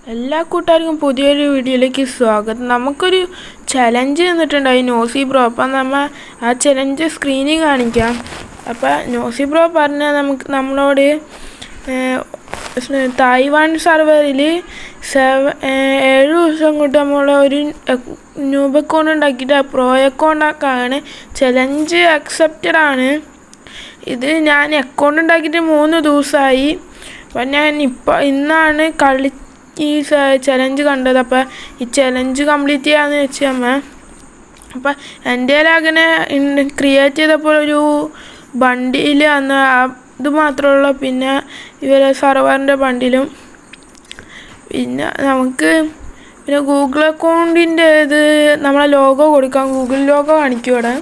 എല്ലാ കൂട്ടുകാർക്കും പുതിയൊരു വീഡിയോയിലേക്ക് സ്വാഗതം. നമുക്കൊരു ചലഞ്ച് തന്നിട്ടുണ്ടായി നോസി ബ്രോ. അപ്പം നമ്മൾ ആ ചലഞ്ച് സ്ക്രീനിൽ കാണിക്കാം. അപ്പം നോസി ബ്രോ പറഞ്ഞാൽ നമ്മളോട് തായ്വാൻ സെർവറിൽ 7 ദിവസം കൊണ്ട് നമ്മളൊരു ന്യൂബ് അക്കൗണ്ട് ഉണ്ടാക്കിയിട്ട് ആ പ്രോ അക്കൗണ്ട് ആക്കാണ്. ചലഞ്ച് അക്സെപ്റ്റഡ് ആണ്. ഇത് ഞാൻ അക്കൗണ്ട് ഉണ്ടാക്കിയിട്ട് 3 ദിവസമായി. അപ്പം ഞാൻ ഇന്നാണ് ഈ ചലഞ്ച് കണ്ടത്. അപ്പം ഈ ചലഞ്ച് കംപ്ലീറ്റ് ചെയ്യാമെന്ന് വെച്ചാൽ അപ്പം എൻ്റെ അങ്ങനെ ക്രിയേറ്റ് ചെയ്തപ്പോൾ ഒരു ബണ്ടിൽ അന്ന് ഇത് മാത്രമുള്ള, പിന്നെ ഇവരെ സെർവറിൻ്റെ ബണ്ടിലും, പിന്നെ നമുക്ക് പിന്നെ ഗൂഗിൾ അക്കൗണ്ടിൻ്റെ ഇത് നമ്മളെ ലോഗോ കൊടുക്കാം. ഗൂഗിൾ ലോഗോ കാണിക്കും ഇവിടെ.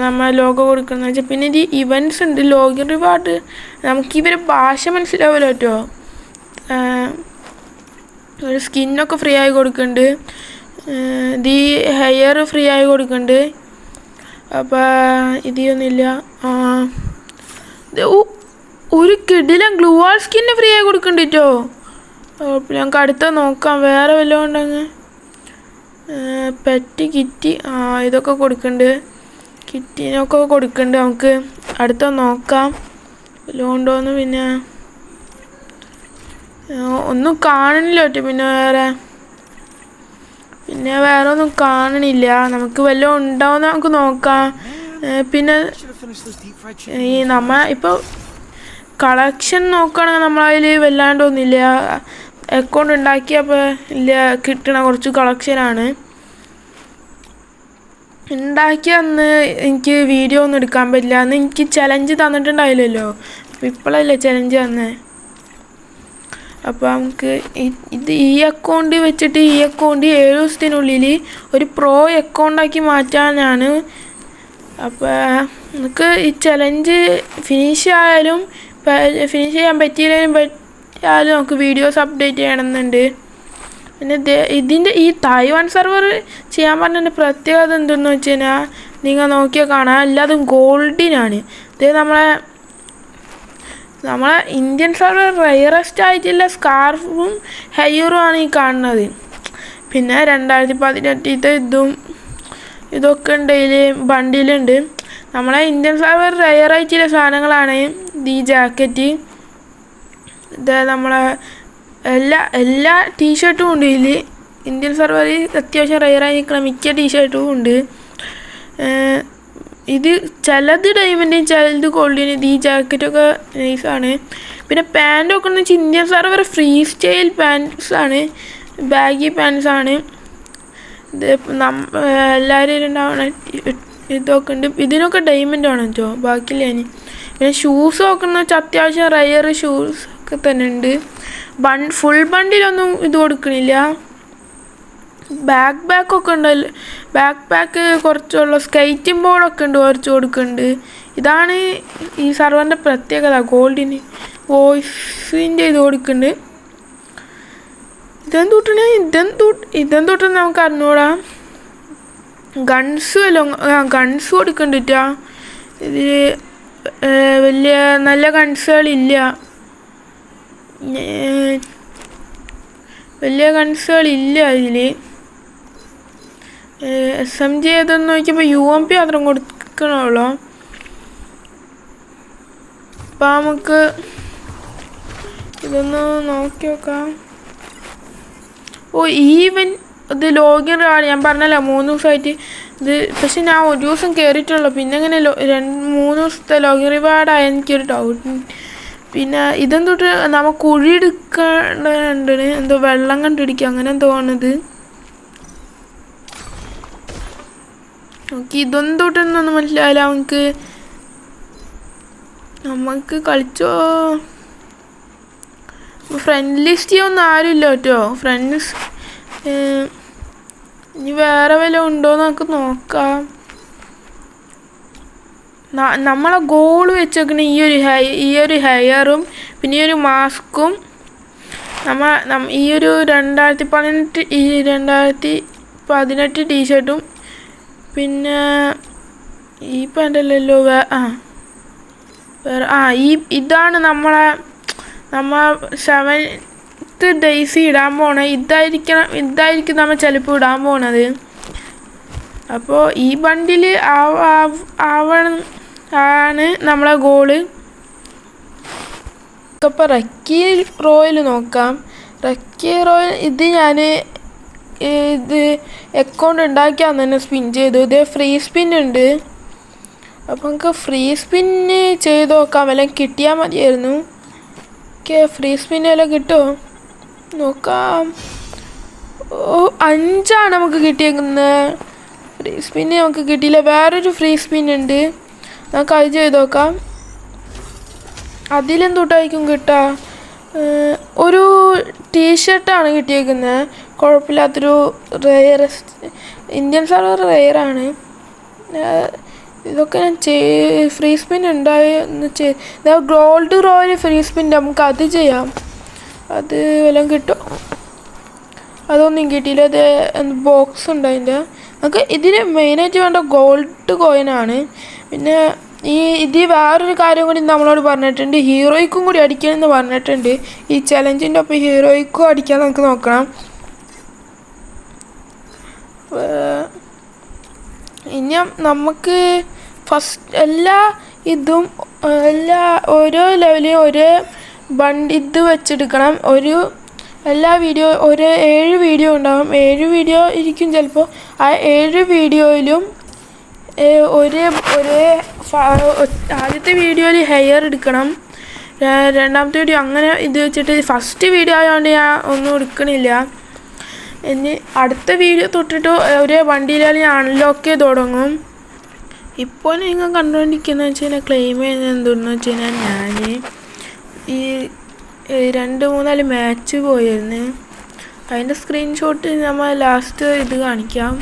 നമ്മൾ ലോഗോ കൊടുക്കുന്നത് വെച്ചാൽ പിന്നെ ഇത് ഇവൻറ്റ്സ് ഉണ്ട്, ലോഗിൻ റിവാർഡ്. നമുക്കിവരെ ഭാഷ മനസ്സിലാവില്ല കേട്ടോ. ഒരു സ്കിന്നൊക്കെ ഫ്രീ ആയി കൊടുക്കുന്നുണ്ട്. ഇത് ഹെയർ ഫ്രീ ആയി കൊടുക്കുന്നുണ്ട്. അപ്പോൾ ഇതൊന്നുമില്ല. ഒരു കിടിലൻ ഗ്ലൂ വാൾ സ്കിന്ന് ഫ്രീ ആയി കൊടുക്കുന്നുണ്ട് കേട്ടോ. ഞങ്ങൾക്ക് അടുത്ത നോക്കാം, വേറെ വല്ലതും ഉണ്ടെങ്കിൽ. പെറ്റ് കിറ്റ് ഇതൊക്കെ കൊടുക്കുന്നുണ്ട്. കിറ്റിനൊക്കെ കൊടുക്കുന്നുണ്ട്. നമുക്ക് അടുത്ത നോക്കാം വല്ലതും ഉണ്ടോയെന്ന്. പിന്നെ ഒന്നും കാണണില്ല കേട്ടോ. പിന്നെ വേറെ ഒന്നും കാണണില്ല. നമുക്ക് വല്ലതും ഉണ്ടാവുമെന്ന് നമുക്ക് നോക്കാം. പിന്നെ ഇപ്പോൾ കളക്ഷൻ നോക്കുകയാണെങ്കിൽ നമ്മളതിൽ വല്ലാണ്ടൊന്നുമില്ല. അക്കൗണ്ട് ഉണ്ടാക്കിയപ്പോൾ ഇല്ല കിട്ടണ കുറച്ച് കളക്ഷനാണ്. ഉണ്ടാക്കിയ അന്ന് എനിക്ക് വീഡിയോ ഒന്നും എടുക്കാൻ പറ്റില്ല. അന്ന് എനിക്ക് ചലഞ്ച് തന്നിട്ടുണ്ടായില്ലല്ലോ. അപ്പോൾ ഇപ്പോഴല്ലേ ചലഞ്ച് തന്നെ. അപ്പോൾ നമുക്ക് ഈ അക്കൗണ്ട് വെച്ചിട്ട് ഈ അക്കൗണ്ട് 7 ദിവസത്തിനുള്ളിൽ ഒരു പ്രോ അക്കൗണ്ടാക്കി മാറ്റാനാണ്. അപ്പോൾ നമുക്ക് ഈ ചലഞ്ച് ഫിനിഷ് ചെയ്യാൻ പറ്റിയാലും നമുക്ക് വീഡിയോസ് അപ്ഡേറ്റ് ചെയ്യണമെന്നുണ്ട്. പിന്നെ ഈ തായ്വാൻ സെർവർ ചെയ്യാൻ പറഞ്ഞതിൻ്റെ പ്രത്യേകത എന്തെന്ന് വെച്ച് കഴിഞ്ഞാൽ നിങ്ങൾ നോക്കിയാൽ കാണാം, എല്ലാതും ഗോൾഡിനാണ്. ഇത് നമ്മളെ ഇന്ത്യൻ സെർവർ റയറസ്റ്റ് ആയിട്ടുള്ള സ്കാർഫും ഹെയറും ആണ് ഈ കാണുന്നത്. പിന്നെ 2018 ഇതൊക്കെ ഉണ്ട്, ഇതിൽ ബണ്ടിലുണ്ട്. നമ്മളെ ഇന്ത്യൻ സെർവർ റയറായിട്ടുള്ള സാധനങ്ങളാണ്. ഈ ജാക്കറ്റ്, ഇത് നമ്മളെ എല്ലാ ടീഷർട്ടും ഉണ്ട് ഇതിൽ. ഇന്ത്യൻ സെർവറിൽ അത്യാവശ്യം റയറായി നിൽക്കുന്ന മിക്ക ടീഷർട്ടും ഉണ്ട്. ഇത് ചിലത് ഡയമണ്ടും ചിലത് ഗോൾഡിനും. ഈ ജാക്കറ്റൊക്കെ നൈസാണ്. പിന്നെ പാൻറ്റൊക്കെ എന്ന് വെച്ചാൽ ഇന്ത്യൻ സെർവർ ഫ്രീ സ്റ്റൈൽ പാൻറ്റ്സാണ്, ബാഗി പാൻറ്റ്സാണ്. ഇത് എല്ലാവരും ഉണ്ടാവണ ഇതൊക്കെ ഉണ്ട്. ഇതിനൊക്കെ ഡയമണ്ട് ആണ് കേട്ടോ, ബാക്കിയില്ല. പിന്നെ ഷൂസ് നോക്കുന്ന വെച്ചാൽ അത്യാവശ്യം റയർ ഷൂസ് ഒക്കെ തന്നെ ഉണ്ട്. ഫുൾ ബണ്ടിലൊന്നും ഇത് കൊടുക്കണില്ല. ബാക്ക് ഒക്കെ ഉണ്ടല്ലോ, ബാക്ക് കുറച്ചുള്ള സ്കേറ്റിംഗ് ബോർഡൊക്കെ ഉണ്ട്, കുറച്ച് കൊടുക്കുന്നുണ്ട്. ഇതാണ് ഈ സെർവറിൻ്റെ പ്രത്യേകത. ഗോൾഡിന് വോയിസിൻ്റെ ഇത് കൊടുക്കുന്നുണ്ട്. ഇതെന്തൊട്ടെന്ന് നമുക്ക് അറിഞ്ഞൂടാ. ഗൺസ് കൊടുക്കുന്നുണ്ട്. ഇതിൽ വലിയ നല്ല ഗൺസുകളില്ല. ഇതിൽ SMG ഏതെന്ന് നോക്കിയപ്പോൾ UMP മാത്രം കൊടുക്കണുള്ളൂ. അപ്പം നമുക്ക് ഇതൊന്ന് നോക്കി നോക്കാം. ഇത് ലോഗിൻ ആണ് ഞാൻ പറഞ്ഞല്ലോ, 3 ദിവസമായിട്ട് ഇത്. പക്ഷെ ഞാൻ ഒരു ദിവസം കയറിയിട്ടുള്ളൂ. പിന്നെ അങ്ങനെ 2-3 ദിവസത്തെ ലോഗിൻ റിവാർഡായ എനിക്കൊരു ഡൗട്ട്. പിന്നെ ഇതെന്തൊട്ട് നമ്മൾ കുഴി എടുക്കേണ്ടതുണ്ട്, എന്തോ വെള്ളം കണ്ടുപിടിക്കുക അങ്ങനെ എന്തോ ആണിത്. ഇതൊന്തൊട്ടെന്നൊന്നും മനസ്സിലാവില്ല. നമുക്ക് കളിച്ചോ. ഫ്രണ്ട് ലിസ്റ്റ് ഒന്നും ആരുമില്ല കേട്ടോ. ഫ്രണ്ട്സ് ഇനി വേറെ വല്ലതും ഉണ്ടോയെന്ന് നമുക്ക് നോക്കാം. നമ്മളെ ഗോൾ വെച്ചേക്കണ ഈ ഒരു ഹെയറും പിന്നെ ഈ ഒരു മാസ്കും, ഈ ഒരു 2018 ടീഷർട്ടും, പിന്നെ ഈ പാൻ്റല്ലല്ലോ വേറെ ഇതാണ് നമ്മ 7 ലാസ്റ്റ് ഡേയ്സി ഇടാൻ പോണേ ഇതായിരിക്കും നമ്മൾ ചിലപ്പോൾ ഇടാൻ പോണത്. അപ്പോൾ ഈ ബണ്ടിൽ ആണ് നമ്മളെ ഗോള്. ഇപ്പോൾ റക്കി റോയൽ നോക്കാം. റക്കി റോയൽ ഇത് ഞാൻ അക്കൗണ്ട് ഉണ്ടാക്കിയാന്ന് തന്നെ സ്പിൻ ചെയ്തു. ഇത് ഫ്രീ സ്പിൻ ഉണ്ട്. അപ്പോൾ നമുക്ക് ഫ്രീ സ്പിന്ന് ചെയ്ത് നോക്കാം. വല്ലതും കിട്ടിയാൽ മതിയായിരുന്നു. ഓക്കെ, ഫ്രീ സ്പിൻ വല്ലതും കിട്ടുമോ നോക്കാം. 5 നമുക്ക് കിട്ടിയേക്കുന്നത്. ഫ്രീ സ്പിന്ന് നമുക്ക് കിട്ടിയില്ല. വേറൊരു ഫ്രീ സ്പിൻ ഉണ്ട്, നമുക്ക് അത് ചെയ്ത് നോക്കാം. അതിലെന്തോട്ടായിരിക്കും കിട്ടുക? ഒരു ടീഷർട്ടാണ് കിട്ടിയേക്കുന്നത്. കുഴപ്പമില്ലാത്തൊരു ഇന്ത്യൻ സർവർ റെയറാണ്. ഇതൊക്കെ ഞാൻ free spin gold royal free spin നമുക്ക് അത് ചെയ്യാം. അത് വല്ലതും കിട്ടും. അതൊന്നും കിട്ടിയില്ല. അത് ബോക്സ് ഉണ്ട് അതിൻ്റെ. നമുക്ക് ഇതിന് മെയിനായിട്ട് വേണ്ട ഗോൾഡ് കോയിനാണ്. പിന്നെ ഇതിൽ വേറൊരു കാര്യം കൂടി നമ്മളോട് പറഞ്ഞിട്ടുണ്ട്, ഹീറോയ്ക്കും കൂടി അടിക്കണമെന്ന് പറഞ്ഞിട്ടുണ്ട്. ഈ ചലഞ്ചിൻ്റെ ഒപ്പം ഹീറോയ്ക്കും അടിക്കാൻ നമുക്ക് നോക്കണം. ഇനി നമുക്ക് ഫസ്റ്റ് ഓരോ ലെവലിലും ഒരേ ഇത് വെച്ചെടുക്കണം. എല്ലാ വീഡിയോ 7 വീഡിയോ ഉണ്ടാകും. 7 വീഡിയോ ഇരിക്കും ചിലപ്പോൾ. ആ 7 വീഡിയോയിലും ആദ്യത്തെ വീഡിയോയിൽ ഹെയർ എടുക്കണം, രണ്ടാമത്തെ വീഡിയോ അങ്ങനെ ഇത് വെച്ചിട്ട്. ഫസ്റ്റ് വീഡിയോ ആയതുകൊണ്ട് ഞാൻ ഒന്നും എടുക്കണില്ല. ഇനി അടുത്ത വീഡിയോ തൊട്ടിട്ട് ഒരേ വണ്ടിയിലാണ് ഞാൻ അൺലോക്ക് ചെയ്ത് തുടങ്ങും. ഇപ്പോൾ നിങ്ങൾ കണ്ടുകൊണ്ടിരിക്കുന്നത് വെച്ച് കഴിഞ്ഞാൽ ക്ലെയിം ചെയ്യുന്നത് എന്തെന്ന് വെച്ച് കഴിഞ്ഞാൽ ഞാൻ ഈ 2-3 മാച്ച് പോയിരുന്നു. അതിൻ്റെ സ്ക്രീൻഷോട്ട് നമ്മൾ ലാസ്റ്റ് ഇത് കാണിക്കാം.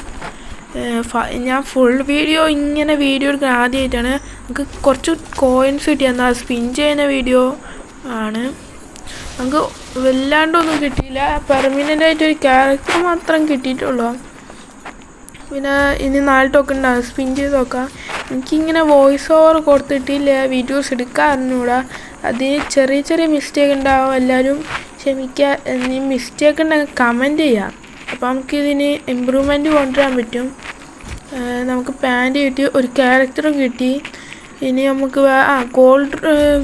ഞാൻ ഫുൾ വീഡിയോ എടുക്കാൻ ആദ്യമായിട്ടാണ്. നമുക്ക് കുറച്ച് കോയിൻസ് കിട്ടിയെന്നാൽ സ്പിൻ ചെയ്യുന്ന വീഡിയോ ആണ്. നമുക്ക് വല്ലാണ്ടൊന്നും കിട്ടിയില്ല. പെർമനൻ്റായിട്ടൊരു ക്യാരക്ടർ മാത്രം കിട്ടിയിട്ടുള്ളൂ. പിന്നെ ഇനി 4 ടോക്കൺ ഉണ്ടാകും. സ്പിൻ ചെയ്ത് നോക്കാം. എനിക്കിങ്ങനെ വോയിസ് ഓവർ കൊടുത്തിട്ടില്ല വീഡിയോസ് എടുക്കാൻ അറിഞ്ഞൂടാ. അതിന് ചെറിയ മിസ്റ്റേക്ക് ഉണ്ടാവും. എല്ലാവരും ക്ഷമിക്കുക. ഇനി മിസ്റ്റേക്ക് ഉണ്ടെങ്കിൽ കമൻറ്റ് ചെയ്യാം. അപ്പോൾ നമുക്കിതിന് ഇമ്പ്രൂവ്മെൻറ്റ് കൊണ്ടുവരാൻ പറ്റും. നമുക്ക് പാൻറ് കിട്ടി, ഒരു ക്യാരക്ടറും കിട്ടി. ഇനി നമുക്ക് ഗോൾഡ്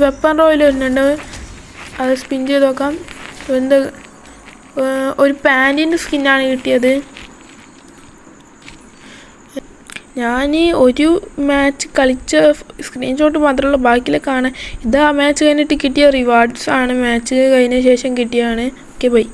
വെപ്പൺ റോയിൽ വരുന്നുണ്ട്. അത് സ്പിൻ ചെയ്ത് നോക്കാം. ഒരു പാൻറ്റിൻ്റെ സ്കിന്നാണ് കിട്ടിയത്. ഞാൻ ഒരു മാച്ച് കളിച്ച സ്ക്രീൻഷോട്ട് മാത്രമല്ല, ബാക്കിയിലൊക്കെ കാണാൻ. ഇത് ആ മാച്ച് കഴിഞ്ഞിട്ട് കിട്ടിയ റിവാർഡ്സ് ആണ്. മാച്ച് കഴിഞ്ഞ ശേഷം കിട്ടിയാണ്. Okay, by.